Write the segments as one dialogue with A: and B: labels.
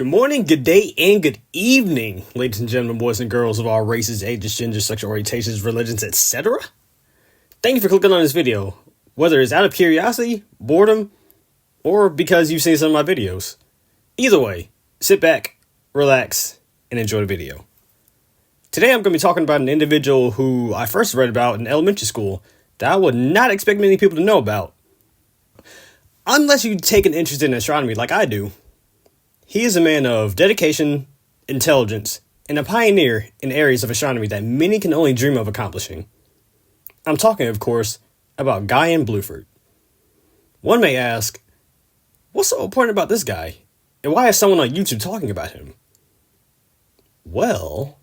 A: Good morning, good day, and good evening, ladies and gentlemen, boys and girls of all races, ages, genders, sexual orientations, religions, etc. Thank you for clicking on this video, whether it's out of curiosity, boredom, or because you've seen some of my videos. Either way, sit back, relax, and enjoy the video. Today I'm going to be talking about an individual who I first read about in elementary school that I would not expect many people to know about. Unless you take an interest in astronomy like I do. He is a man of dedication, intelligence, and a pioneer in areas of astronomy that many can only dream of accomplishing. I'm talking, of course, about Guion Bluford. One may ask, what's so important about this guy? And why is someone on YouTube talking about him? Well,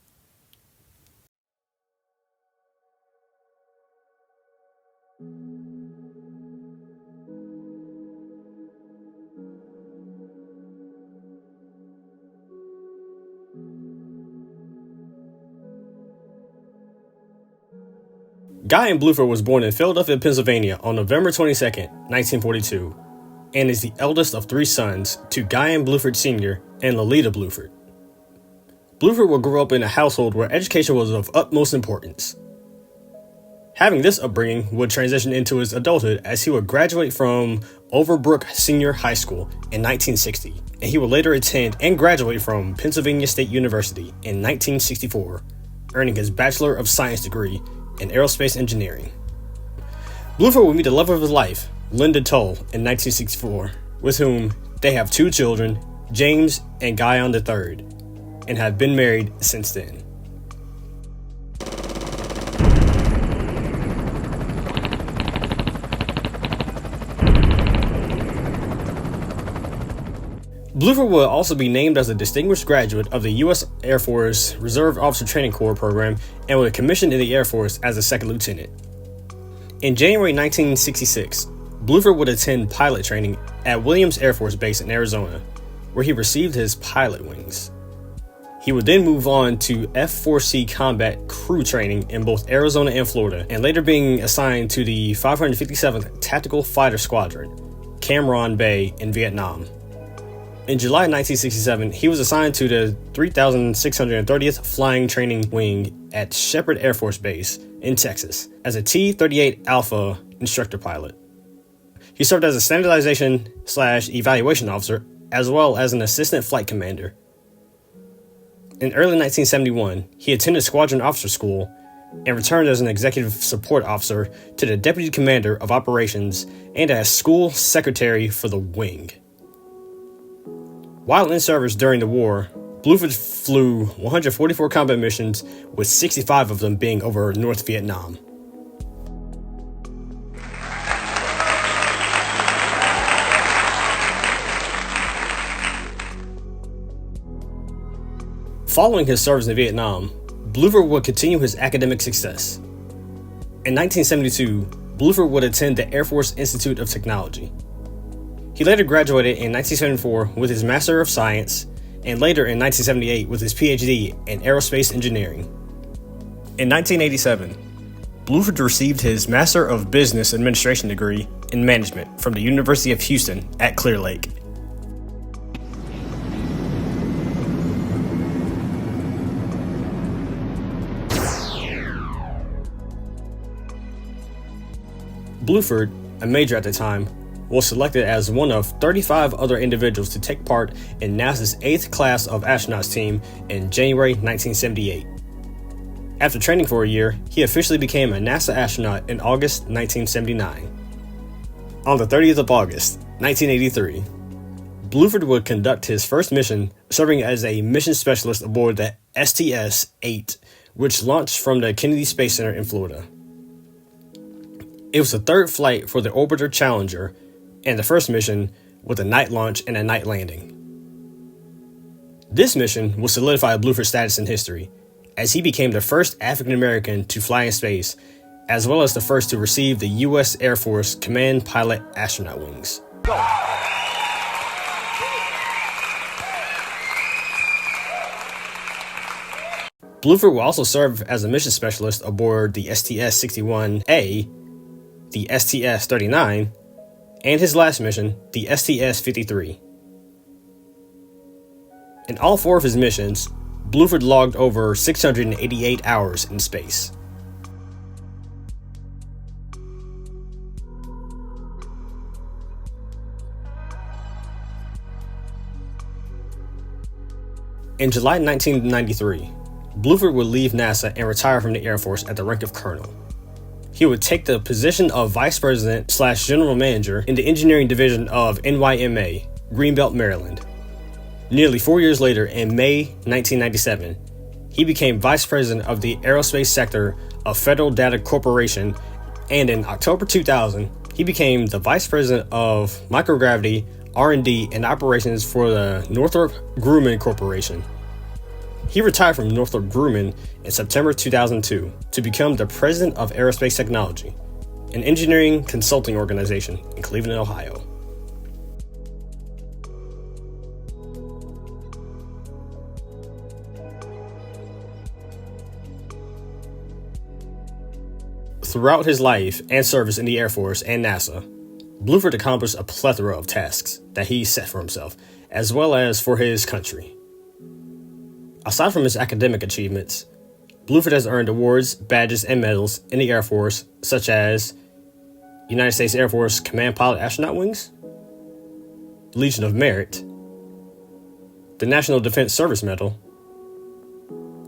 A: Guion Bluford was born in Philadelphia, Pennsylvania on November 22nd, 1942, and is the eldest of three sons to Guion Bluford Sr. and Lolita Bluford. Bluford grew up in a household where education was of utmost importance. Having this upbringing would transition into his adulthood as he would graduate from Overbrook Senior High School in 1960, and he would later attend and graduate from Pennsylvania State University in 1964, earning his Bachelor of Science degree in aerospace engineering. Bluford would meet the love of his life, Linda Toll, in 1964, with whom they have two children, James and Guion III, and have been married since then. Bluford will also be named as a distinguished graduate of the U.S. Air Force Reserve Officer Training Corps program and was commissioned in the Air Force as a second lieutenant. In January 1966, Bluford would attend pilot training at Williams Air Force Base in Arizona, where he received his pilot wings. He would then move on to F-4C combat crew training in both Arizona and Florida, and later being assigned to the 557th Tactical Fighter Squadron, Cam Ranh Bay in Vietnam. In July 1967, he was assigned to the 3630th Flying Training Wing at Sheppard Air Force Base in Texas as a T-38 Alpha instructor pilot. He served as a standardization/evaluation officer as well as an assistant flight commander. In early 1971, he attended Squadron Officer School and returned as an executive support officer to the Deputy Commander of Operations and as school secretary for the wing. While in service during the war, Bluford flew 144 combat missions, with 65 of them being over North Vietnam. Following his service in Vietnam, Bluford would continue his academic success. In 1972, Bluford would attend the Air Force Institute of Technology. He later graduated in 1974 with his Master of Science, and later in 1978 with his PhD in Aerospace Engineering. In 1987, Bluford received his Master of Business Administration degree in Management from the University of Houston at Clear Lake. Bluford, a major at the time, was selected as one of 35 other individuals to take part in NASA's 8th class of astronauts team in January 1978. After training for a year, he officially became a NASA astronaut in August 1979. On the 30th of August, 1983, Bluford would conduct his first mission, serving as a mission specialist aboard the STS-8, which launched from the Kennedy Space Center in Florida. It was the third flight for the Orbiter Challenger, and the first mission with a night launch and a night landing. This mission will solidify Bluford's status in history, as he became the first African American to fly in space, as well as the first to receive the U.S. Air Force Command Pilot Astronaut Wings. Go. Bluford will also serve as a mission specialist aboard the STS-61A, the STS-39, and his last mission, the STS-53. In all 4 of his missions, Bluford logged over 688 hours in space. In July 1993, Bluford would leave NASA and retire from the Air Force at the rank of colonel. He would take the position of vice president/general manager in the engineering division of NYMA, Greenbelt, Maryland. Nearly 4 years later, in May 1997, he became vice president of the aerospace sector of Federal Data Corporation, and in October 2000, he became the vice president of microgravity, R&D, and operations for the Northrop Grumman Corporation. He retired from Northrop Grumman in September 2002 to become the president of Aerospace Technology, an engineering consulting organization in Cleveland, Ohio. Throughout his life and service in the Air Force and NASA, Bluford accomplished a plethora of tasks that he set for himself, as well as for his country. Aside from his academic achievements, Bluford has earned awards, badges, and medals in the Air Force, such as United States Air Force Command Pilot Astronaut Wings, Legion of Merit, the National Defense Service Medal,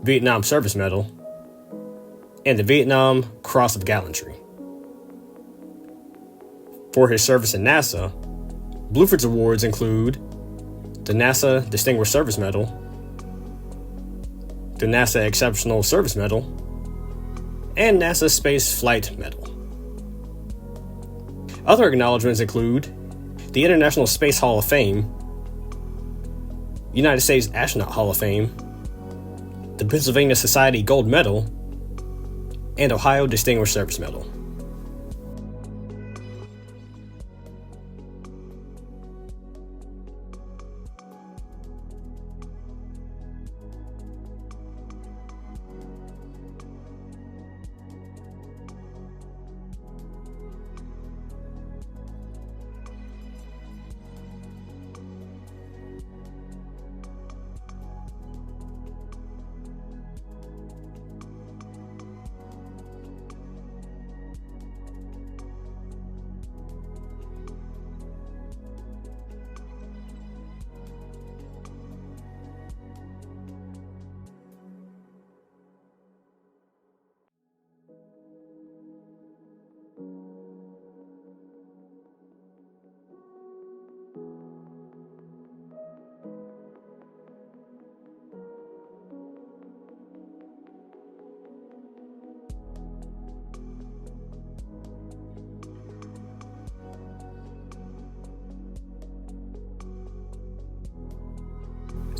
A: Vietnam Service Medal, and the Vietnam Cross of Gallantry. For his service in NASA, Bluford's awards include the NASA Distinguished Service Medal, the NASA Exceptional Service Medal, and NASA Space Flight Medal. Other acknowledgments include the International Space Hall of Fame, United States Astronaut Hall of Fame, the Pennsylvania Society Gold Medal, and Ohio Distinguished Service Medal.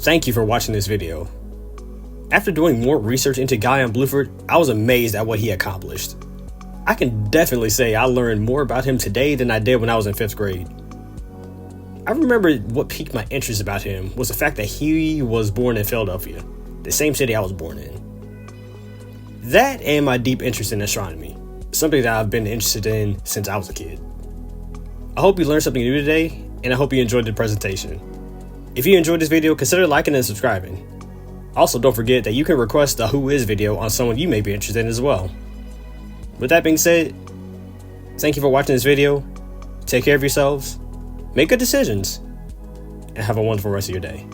A: Thank you for watching this video. After doing more research into Guion Bluford, I was amazed at what he accomplished. I can definitely say I learned more about him today than I did when I was in 5th grade. I remember what piqued my interest about him was the fact that he was born in Philadelphia, the same city I was born in. That and my deep interest in astronomy, something that I've been interested in since I was a kid. I hope you learned something new today, and I hope you enjoyed the presentation. If you enjoyed this video, consider liking and subscribing. Also, don't forget that you can request a Who Is video on someone you may be interested in as well. With that being said, thank you for watching this video, take care of yourselves, make good decisions, and have a wonderful rest of your day.